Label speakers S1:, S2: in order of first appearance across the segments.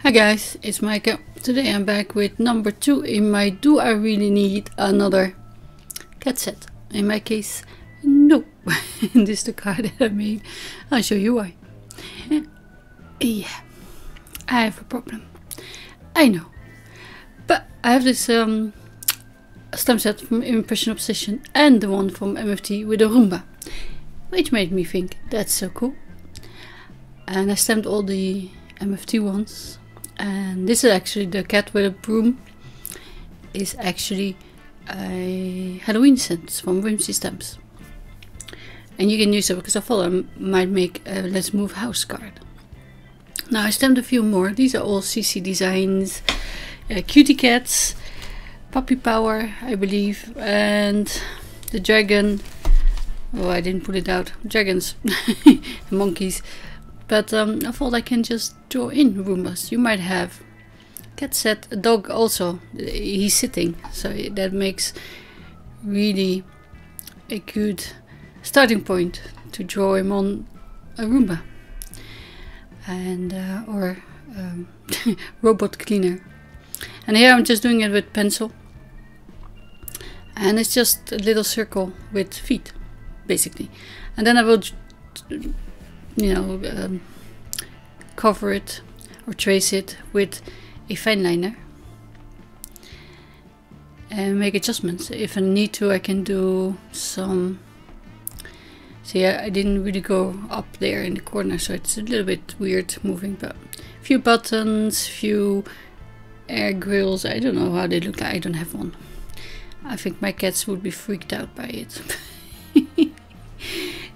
S1: Hi guys, it's Maaike. Today I'm back with number 2 in my Do I Really Need Another Cat Set? In my case, no. This is the card that I made. I'll show you why. Yeah, I have a problem. I know. But I have this stamp set from Impression Obsession and the one from MFT with a Roomba, which made me think that's so cool. And I stamped all the MFT ones. And this is actually the cat with a broom. Is actually a Halloween scent from Whimsy Stamps. And you can use it because I thought I might make a Let's Move House card. Now I stamped a few more. These are all CC Designs, Cutie Cats, Puppy Power, I believe, and the dragon. Oh, I didn't put it out. Dragons, the monkeys. But I thought I can just draw in Roombas. You might have cat set, a dog also. He's sitting, so that makes really a good starting point to draw him on a Roomba. And or robot cleaner. And here I'm just doing it with pencil. And it's just a little circle with feet, basically. And then I will, you know, cover it or trace it with a fine liner and make adjustments. If I need to, I can do some. See, I didn't really go up there in the corner, so it's a little bit weird moving, but a few buttons, few air grills. I don't know how they look like. I don't have one. I think my cats would be freaked out by it.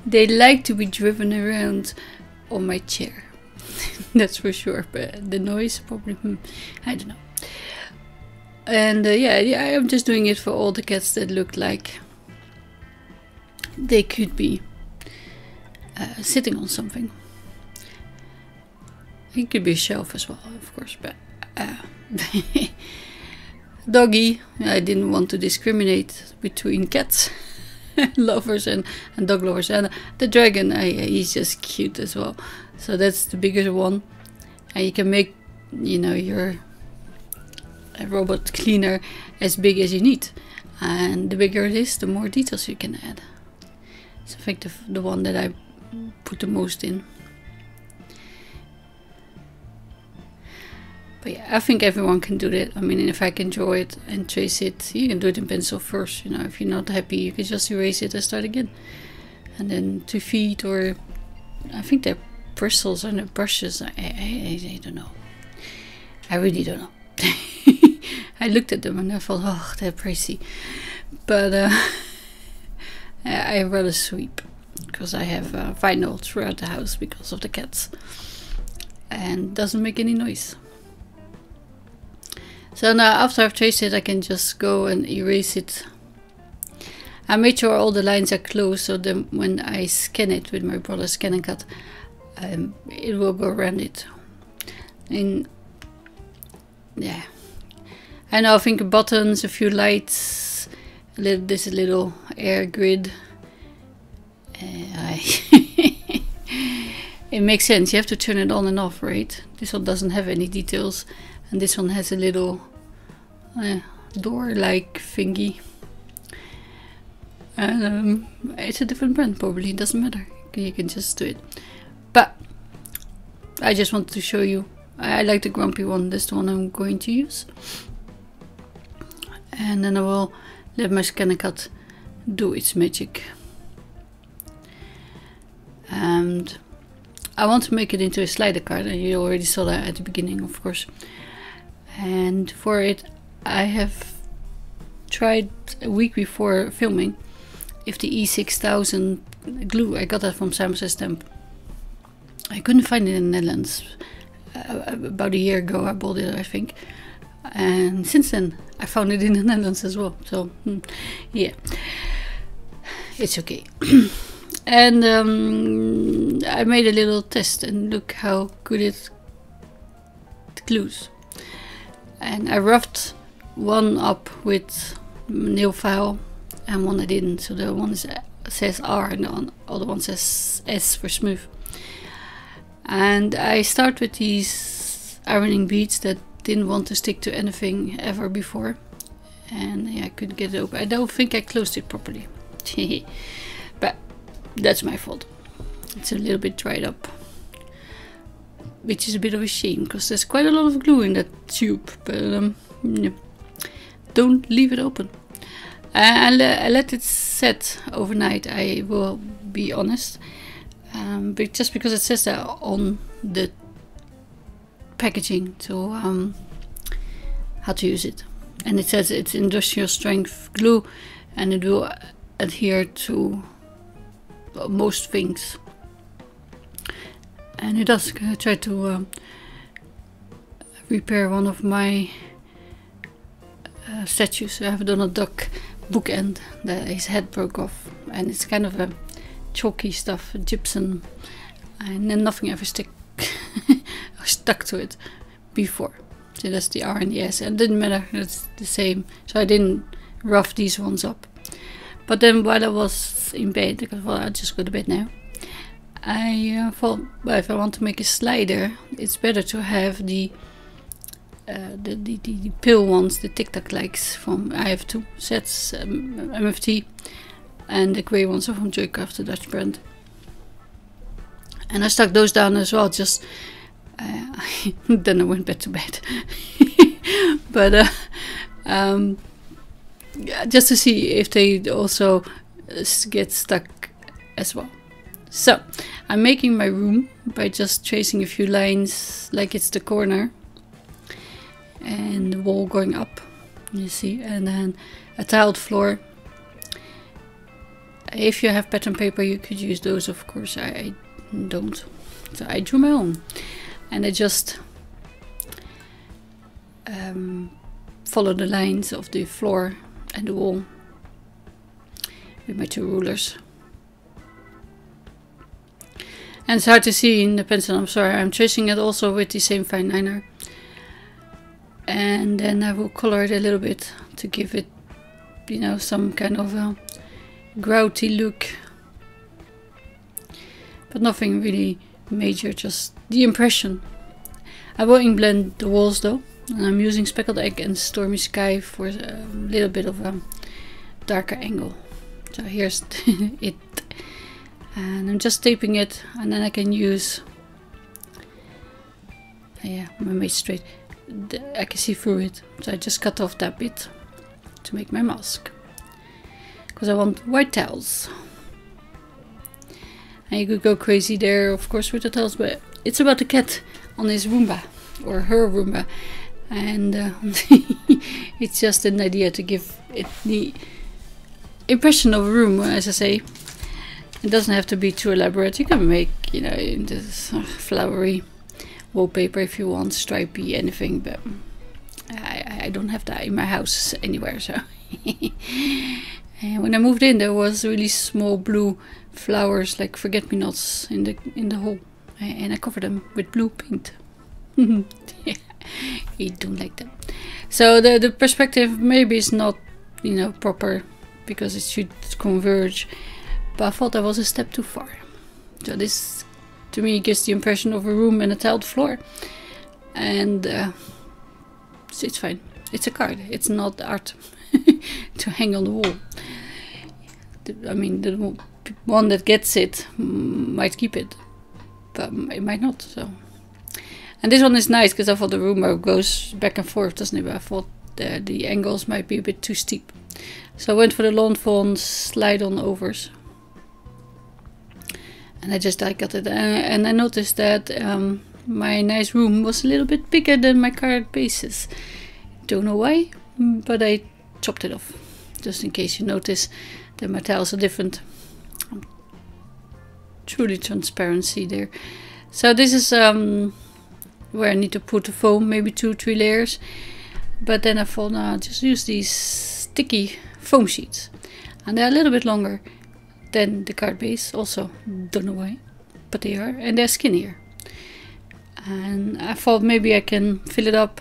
S1: They like to be driven around on my chair. That's for sure, but the noise probably, I don't know. And yeah, I'm just doing it for all the cats that look like they could be sitting on something. It could be a shelf as well, of course, but doggy. I didn't want to discriminate between cats lovers and dog lovers. And the dragon, he's just cute as well. So that's the bigger one. And you can make, you know, your robot cleaner as big as you need. And the bigger it is, the more details you can add. So I think the one that I put the most in. But yeah, I think everyone can do that. I mean, if I can draw it and trace it, you can do it in pencil first. You know, if you're not happy, you can just erase it and start again. And then 2 feet, or I think they're bristles and they're brushes. I don't know. I really don't know. I looked at them and I thought, oh, they're pricey. But I rather sweep because I have vinyl throughout the house because of the cats, and doesn't make any noise. So now after I've traced it, I can just go and erase it. I made sure all the lines are closed, so then when I scan it with my brother's Scan and Cut, it will go around it. And yeah, I know, I think buttons, a few lights, this little air grid. It makes sense, you have to turn it on and off, right? This one doesn't have any details. And this one has a little door-like thingy. And it's a different brand, probably. It doesn't matter. You can just do it. But I just wanted to show you. I like the Grumpy one. That's the one I'm going to use. And then I will let my Scan and Cut do its magic. And I want to make it into a slider card. And you already saw that at the beginning, of course. And for it, I have tried a week before filming if the E6000 glue, I got that from Simon Says Stamp. I couldn't find it in the Netherlands. About a year ago I bought it, I think. And since then I found it in the Netherlands as well. So yeah, it's okay. And I made a little test and look how good it glues. And I roughed one up with nail file and one I didn't. So the one says R and the other one says S for smooth. And I start with these ironing beads that didn't want to stick to anything ever before, and yeah, I couldn't get it open. I don't think I closed it properly. But that's my fault. It's a little bit dried up, which is a bit of a shame because there's quite a lot of glue in that tube. But yeah. Don't leave it open. I let it set overnight, I will be honest, but just because it says that on the packaging, so how to use it, and it says it's industrial strength glue and it will adhere to most things, and it does. I tried to repair one of my statues. I have Donald Duck bookend that his head broke off, and it's kind of a chalky stuff, gypsum, and then nothing ever stuck to it before. So that's the R and the S, and it didn't matter, it's the same, so I didn't rough these ones up. But then while I was in bed, because well, I'll just go to bed now, I thought, well, if I want to make a slider, it's better to have the pill ones, the Tic Tac likes from, I have 2 sets, MFT, and the grey ones are from Joycraft, the Dutch brand. And I stuck those down as well, just then I went back to bed. But just to see if they also get stuck as well. So I'm making my room by just tracing a few lines like it's the corner and the wall going up, you see, and then a tiled floor. If you have pattern paper, you could use those, of course. I don't, so I drew my own, and I just follow the lines of the floor and the wall with my 2 rulers. And it's hard to see in the pencil, I'm sorry. I'm tracing it also with the same fine liner. And then I will color it a little bit to give it, you know, some kind of a grouty look. But nothing really major, just the impression. I will ink blend the walls though. And I'm using Speckled Egg and Stormy Sky for a little bit of a darker angle. So here's it. And I'm just taping it, and then I can use, yeah, I made straight. I can see through it, so I just cut off that bit to make my mask, because I want white towels. And you could go crazy there, of course, with the towels, but it's about the cat on his Roomba, or her Roomba, and it's just an idea to give it the impression of a room, as I say. It doesn't have to be too elaborate. You can make, you know, this flowery wallpaper if you want, stripy, anything, but I don't have that in my house anywhere, so. And when I moved in, there was really small blue flowers, like forget-me-nots, in the hole, and I covered them with blue paint. I don't like them. So the perspective maybe is not, you know, proper, because it should converge. But I thought that was a step too far. So this, to me, gives the impression of a room and a tiled floor. And so it's fine. It's a card. It's not art to hang on the wall. I mean, the one that gets it might keep it, but it might not. So, and this one is nice because I thought the room goes back and forth, doesn't it? But I thought the angles might be a bit too steep. So I went for the Lawn Fawn slide-on overs. And I just die cut it, and I noticed that my nice room was a little bit bigger than my card bases. Don't know why, but I chopped it off, just in case you notice that my tiles are different. Truly transparency there. So this is where I need to put the foam, maybe 2-3 layers. But then I thought, nah, just use these sticky foam sheets, and they're a little bit longer than the card base, also don't know why, but they are, and they're skinnier. And I thought maybe I can fill it up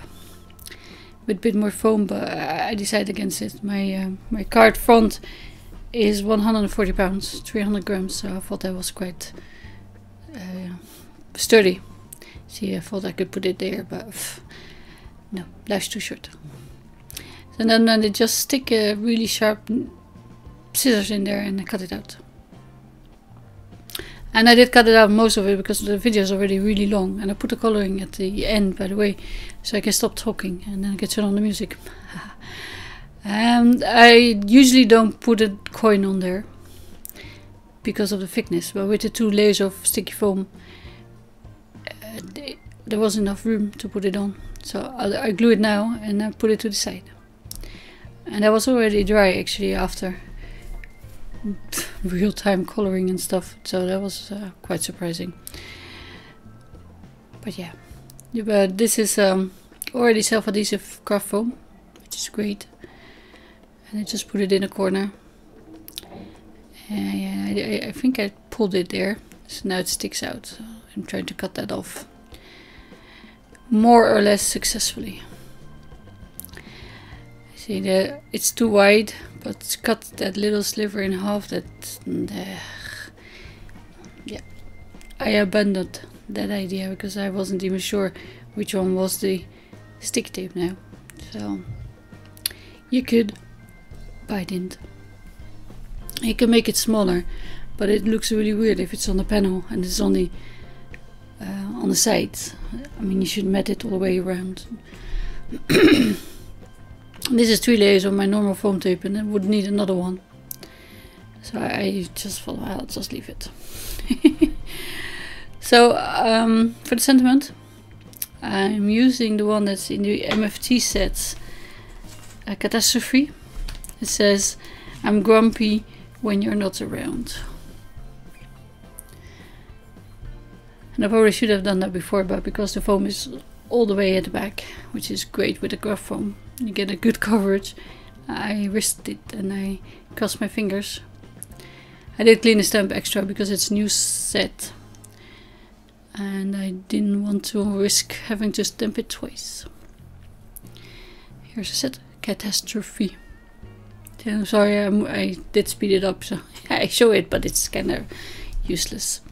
S1: with a bit more foam, but I decided against it. My my card front is 140 pounds, 300 grams, so I thought that was quite sturdy. See, I thought I could put it there, but no, life's too short. So then I just stick a really sharp scissors in there and I cut it out. And I did cut it out, most of it, because the video is already really long. And I put the coloring at the end, by the way, so I can stop talking and then I can turn on the music. And I usually don't put a coin on there because of the thickness, but with the 2 layers of sticky foam, there was enough room to put it on. So I glue it now and I put it to the side. And that was already dry, actually, after real-time coloring and stuff, so that was quite surprising. But yeah, but this is already self-adhesive craft foam, which is great. And I just put it in a corner. And yeah, I think I pulled it there, so now it sticks out. So I'm trying to cut that off more or less successfully. See, it's too wide, but cut that little sliver in half. Yeah, I abandoned that idea because I wasn't even sure which one was the stick tape now. So you could, but I didn't. You can make it smaller, but it looks really weird if it's on the panel and it's only on the sides. I mean, you should mat it all the way around. This is 3 layers of my normal foam tape and I would need another one. So I just thought, well, I'll just leave it. So for the sentiment, I'm using the one that's in the MFT sets, Catastrophe. It says, I'm grumpy when you're not around. And I probably should have done that before, but because the foam is all the way at the back, which is great with the craft foam, you get a good coverage, I risked it and I crossed my fingers. I did clean the stamp extra because it's a new set and I didn't want to risk having to stamp it twice. Here's a set, Catastrophe. I'm sorry, I did speed it up, so I show it, but it's kind of useless.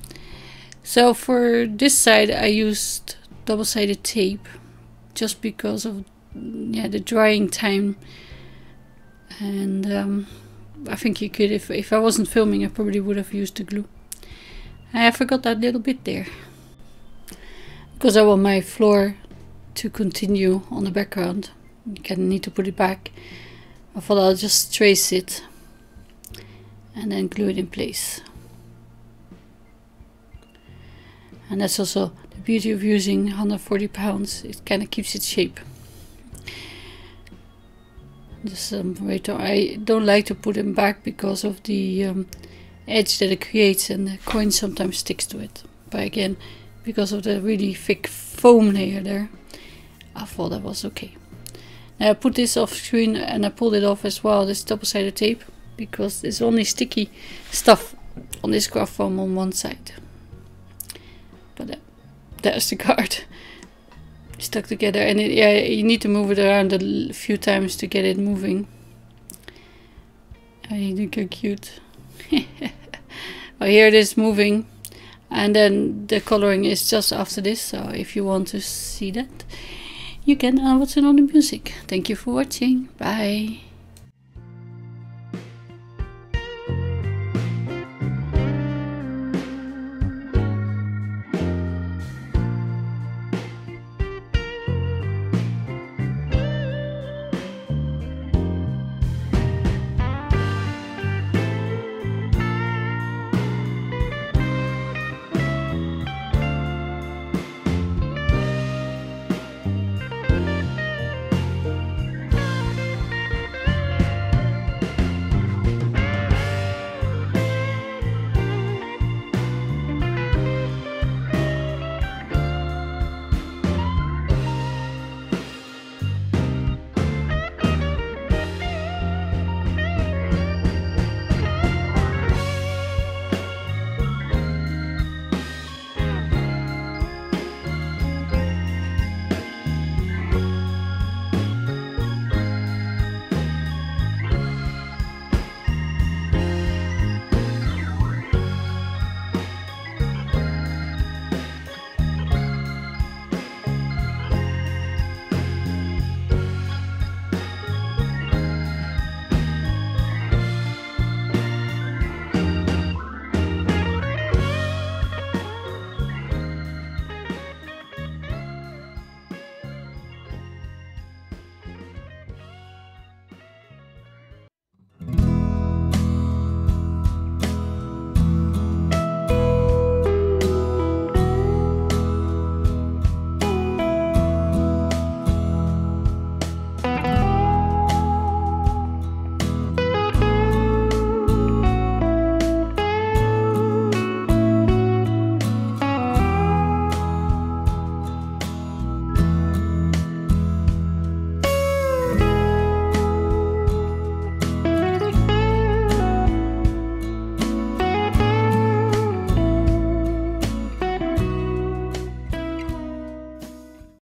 S1: So for this side I used double-sided tape just because of the drying time, and I think you could, if I wasn't filming, I probably would have used the glue. I forgot that little bit there because I want my floor to continue on the background. You kind of need to put it back. I thought I'll just trace it and then glue it in place. And that's also the beauty of using 140 pounds. It kind of keeps its shape. Just I don't like to put them back because of the edge that it creates, and the coin sometimes sticks to it. But again, because of the really thick foam layer there, I thought that was okay. Now I put this off screen and I pulled it off as well, this double-sided tape, because there's only sticky stuff on this craft foam on one side. But there's the card stuck together, and you need to move it around a few times to get it moving. I think you're cute. Well, here it is moving, and then the coloring is just after this, so if you want to see that, you can. I'll turn on the music. Thank you for watching. Bye.